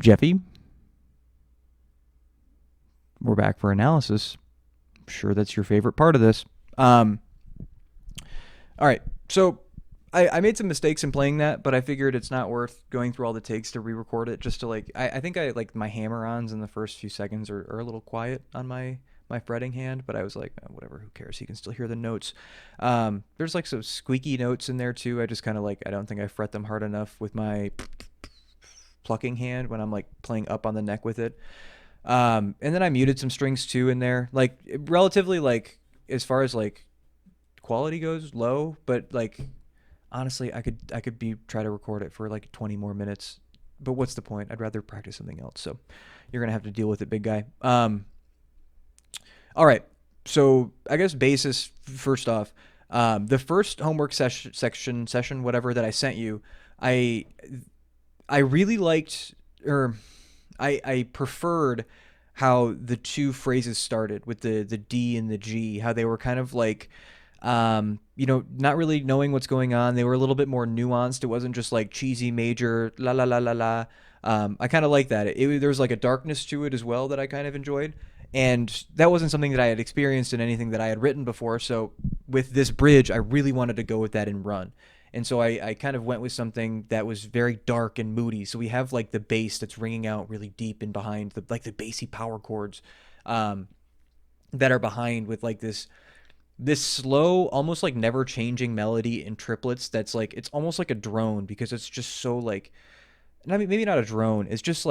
Jeffy. We're back for analysis. I'm sure that's your favorite part of this. All right, so I made some mistakes in playing that, but I figured it's not worth going through all the takes to re-record it. Just to I think I like my hammer-ons in the first few seconds are a little quiet on my fretting hand, but I was like, oh, whatever, who cares? You can still hear the notes. There's like some squeaky notes in there too. I just kind of I don't think I fret them hard enough with my plucking hand when I'm like playing up on the neck with it. And then I muted some strings too in there, like relatively as far as quality goes, low, but honestly, I could try to record it for 20 more minutes, but what's the point? I'd rather practice something else. So you're gonna have to deal with it, big guy. All right. So I guess basis first off. The first homework session, whatever that I sent you, I really liked, or I preferred how the two phrases started with the D and the G, how they were kind of not really knowing what's going on. They were a little bit more nuanced. It wasn't just cheesy major la la la la la. I kind of like that. There was a darkness to it as well that I kind of enjoyed. And that wasn't something that I had experienced in anything that I had written before. So with this bridge, I really wanted to go with that and run. And so I kind of went with something that was very dark and moody. So we have the bass that's ringing out really deep and behind the bassy power chords that are behind with this slow, almost never changing melody in triplets. That's it's almost like a drone because it's just so maybe not a drone. It's just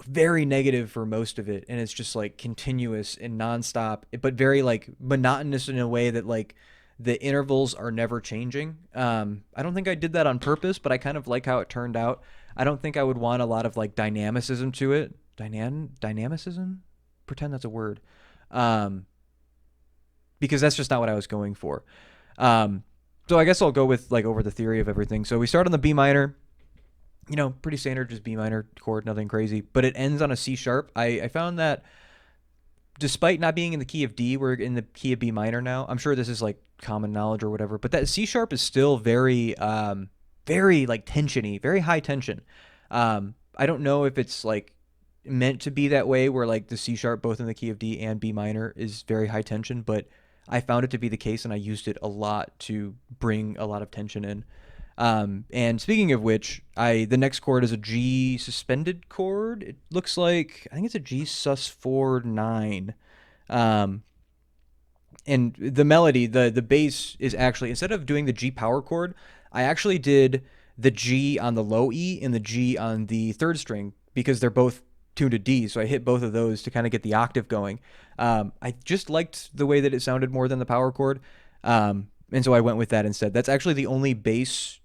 very negative for most of it. And it's just continuous and nonstop, but very monotonous in a way that the intervals are never changing. I don't think I did that on purpose, but I kind of like how it turned out. I don't think I would want a lot of dynamicism to it. Dynamicism? Pretend that's a word. Because that's just not what I was going for. So I guess I'll go with over the theory of everything. So we start on the B minor, pretty standard, just B minor chord, nothing crazy, but it ends on a C sharp. I found that despite not being in the key of D, we're in the key of B minor now. I'm sure this is common knowledge or whatever, but that C sharp is still very, very tensiony, very high tension. I don't know if it's meant to be that way where the C sharp, both in the key of D and B minor, is very high tension, but I found it to be the case and I used it a lot to bring a lot of tension in. And speaking of which, the next chord is a G suspended chord. It looks I think it's a G sus4 9. And the melody, the bass is actually, instead of doing the G power chord, I actually did the G on the low E and the G on the third string because they're both tuned to D. So I hit both of those to kind of get the octave going. I just liked the way that it sounded more than the power chord. And so I went with that instead. That's actually the only bass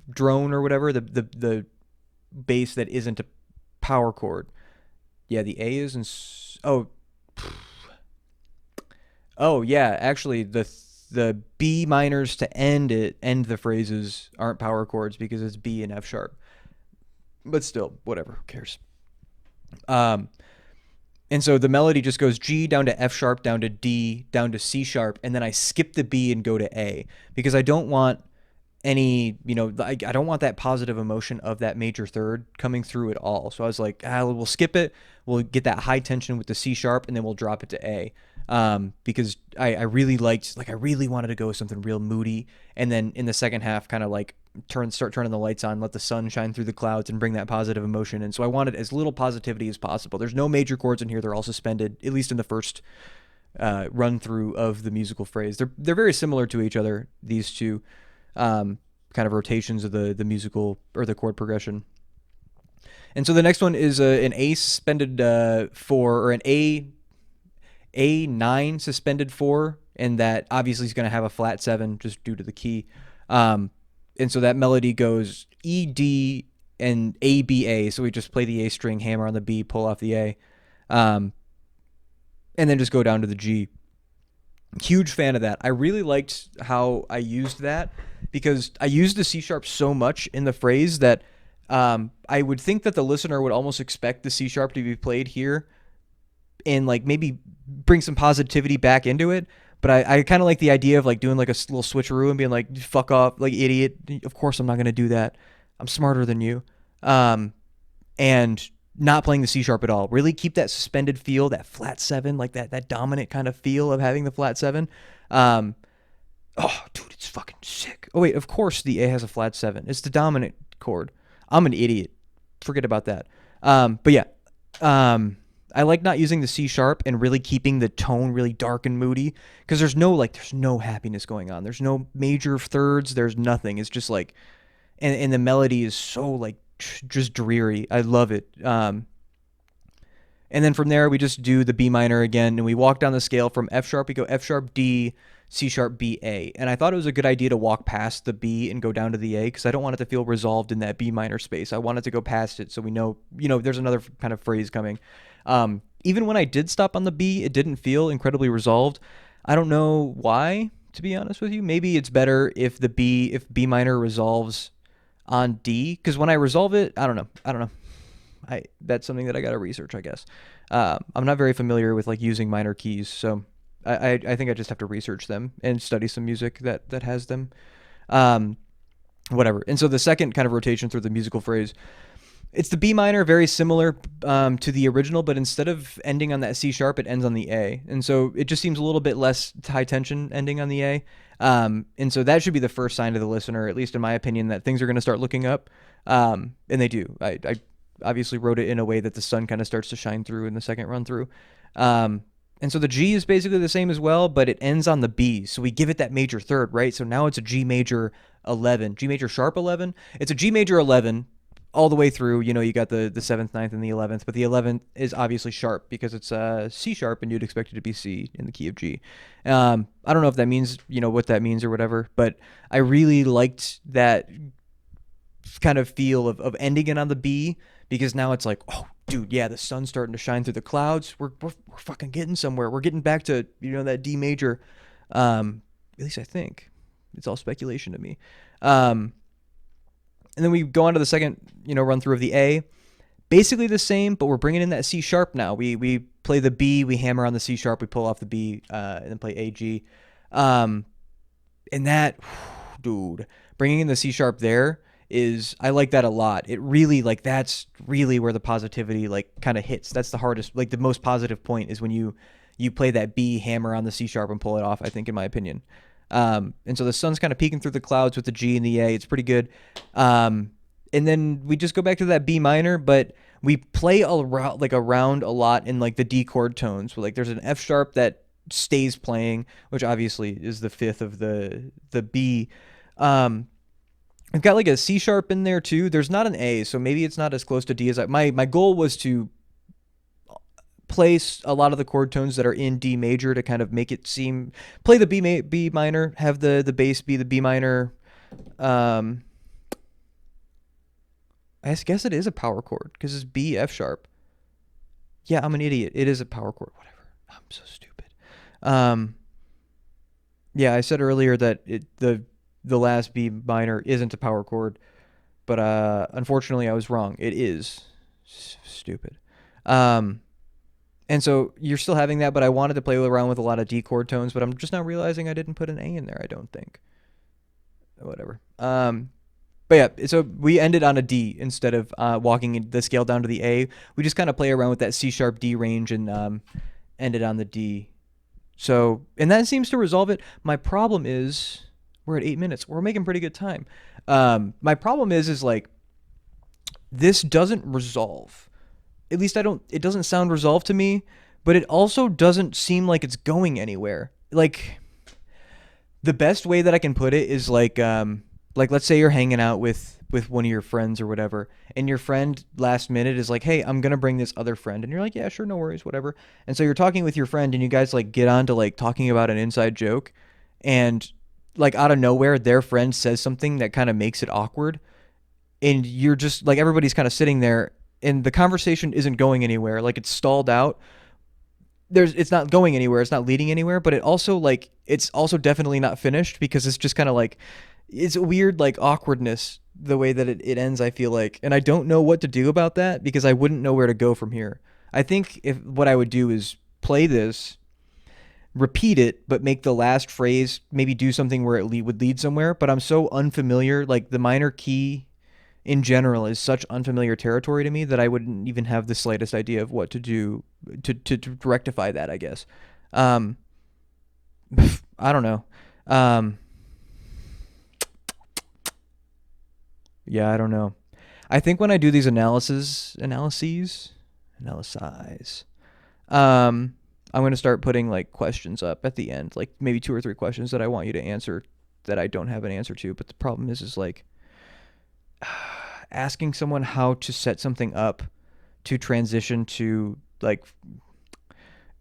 drone or whatever, the bass that isn't a power chord. Yeah, the A is in oh yeah, actually the B minors to end the phrases aren't power chords because it's B and F sharp. But still, whatever, who cares? And so the melody just goes G down to F sharp, down to D, down to C sharp, and then I skip the B and go to A because I don't want any, I don't want that positive emotion of that major third coming through at all. So I was like, we'll skip it. We'll get that high tension with the C sharp, and then we'll drop it to A. Because I really liked, I really wanted to go with something real moody. And then in the second half, kind of start turning the lights on, let the sun shine through the clouds and bring that positive emotion. And so I wanted as little positivity as possible. There's no major chords in here. They're all suspended, at least in the first run through of the musical phrase. They're very similar to each other, these two kind of rotations of the musical or the chord progression. And so the next one is an A suspended 4, or an A9 suspended 4, and that obviously is going to have a flat 7 just due to the key. And so that melody goes E, D, and A, B, A. So we just play the A string, hammer on the B, pull off the A, and then just go down to the G. Huge fan of that. I really liked how I used that because I used the C sharp so much in the phrase that I would think that the listener would almost expect the C sharp to be played here and maybe bring some positivity back into it. But I kind of like the idea of doing a little switcheroo and being fuck off, idiot. Of course I'm not going to do that. I'm smarter than you. And not playing the C sharp at all. Really keep that suspended feel, that flat seven, like that dominant kind of feel of having the flat seven. Um, oh, dude, it's fucking sick. Oh wait, of course the A has a flat seven. It's the dominant chord. I'm an idiot. Forget about that. But yeah, I like not using the C sharp and really keeping the tone really dark and moody because there's no happiness going on. There's no major thirds. There's nothing. It's just like, and the melody is so like just dreary. I love it. And then from there we just do the B minor again, and we walk down the scale from F sharp. We go F sharp D, C sharp B A. And I thought it was a good idea to walk past the B and go down to the A because I don't want it to feel resolved in that B minor space. I want it to go past it so we know, there's another kind of phrase coming. Even when I did stop on the B, it didn't feel incredibly resolved. I don't know why, to be honest with you. Maybe it's better if B minor resolves on D, because when I resolve it, I don't know. That's something that I gotta research, I guess. I'm not very familiar with like using minor keys, so I think I just have to research them and study some music that has them. Whatever. And so the second kind of rotation through the musical phrase, it's the B minor, very similar to the original, but instead of ending on that C sharp, it ends on the A. And so it just seems a little bit less high tension ending on the A. And so that should be the first sign to the listener, at least in my opinion, that things are going to start looking up. And they do. I obviously wrote it in a way that the sun kind of starts to shine through in the second run through. And so the G is basically the same as well, but it ends on the B. So we give it that major third, right? So now it's a G major 11, G major sharp 11. It's a G major 11 all the way through. You got the 7th, 9th, and the 11th, but the 11th is obviously sharp because it's C sharp, and you'd expect it to be C in the key of G. I don't know if that means, what that means or whatever, but I really liked that kind of feel of ending it on the B, because now it's like, oh, dude, yeah, the sun's starting to shine through the clouds. We're fucking getting somewhere. We're getting back to, that D major. At least I think. It's all speculation to me. And then we go on to the second, run through of the A. Basically the same, but we're bringing in that C sharp now. We play the B, we hammer on the C sharp, we pull off the B, and then play A, G. And that, dude, bringing in the C sharp there I like that a lot. It really, that's really where the positivity, kind of hits. That's the hardest, the most positive point is when you play that B, hammer on the C sharp, and pull it off, I think, in my opinion. And so the sun's kind of peeking through the clouds with the G and the A. It's pretty good. And then we just go back to that B minor, but we play around a lot in the D chord tones. There's an F sharp that stays playing, which obviously is the fifth of the B. I've got a C sharp in there too. There's not an A, so maybe it's not as close to D as my goal was to place a lot of the chord tones that are in D major to kind of make it seem, play the B minor, have the bass be the B minor. I guess it is a power chord because it's B F sharp. Yeah, I'm an idiot. It is a power chord. Whatever. I'm so stupid. Yeah, I said earlier that the last B minor isn't a power chord, but unfortunately I was wrong. It is. Stupid. And so you're still having that, but I wanted to play around with a lot of D chord tones, but I'm just now realizing I didn't put an A in there, I don't think. Whatever. But yeah, so we ended on a D instead of walking the scale down to the A. We just kind of play around with that C sharp D range and ended on the D. So, and that seems to resolve it. My problem is, we're at 8 minutes. We're making pretty good time. My problem is this doesn't resolve. At least it doesn't sound resolved to me, but it also doesn't seem like it's going anywhere. The best way that I can put it is let's say you're hanging out with one of your friends or whatever, and your friend last minute is like, hey, I'm going to bring this other friend. And you're like, yeah, sure, no worries, whatever. And so you're talking with your friend and you guys get on to talking about an inside joke, and out of nowhere, their friend says something that kind of makes it awkward. And you're just everybody's kind of sitting there and the conversation isn't going anywhere. It's stalled out. It's not going anywhere. It's not leading anywhere, but it also it's also definitely not finished because it's just kind of it's a weird awkwardness the way that it ends, I feel like. And I don't know what to do about that because I wouldn't know where to go from here. I think what I would do is play this, repeat it, but make the last phrase maybe do something where it would lead somewhere. But I'm so unfamiliar. The minor key in general is such unfamiliar territory to me that I wouldn't even have the slightest idea of what to do to rectify that, I guess. Um, I don't know. Um, yeah, I don't know. I think when I do these analyses, um, I'm gonna start putting like questions up at the end, like maybe two or three questions that I want you to answer that I don't have an answer to. But the problem is like asking someone how to set something up to transition to like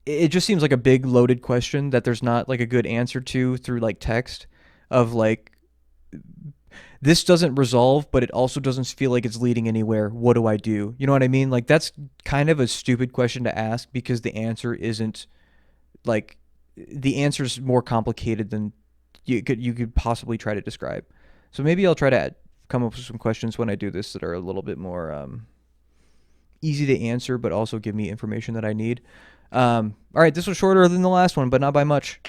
it just seems like a big loaded question that there's not like a good answer to through like text of like this doesn't resolve, but it also doesn't feel like it's leading anywhere. What do I do? You know what I mean? Like that's kind of a stupid question to ask because the answer isn't like the answer's more complicated than you could possibly try to describe. So maybe I'll try to come up with some questions when I do this that are a little bit more easy to answer, but also give me information that I need. All right, this was shorter than the last one, but not by much.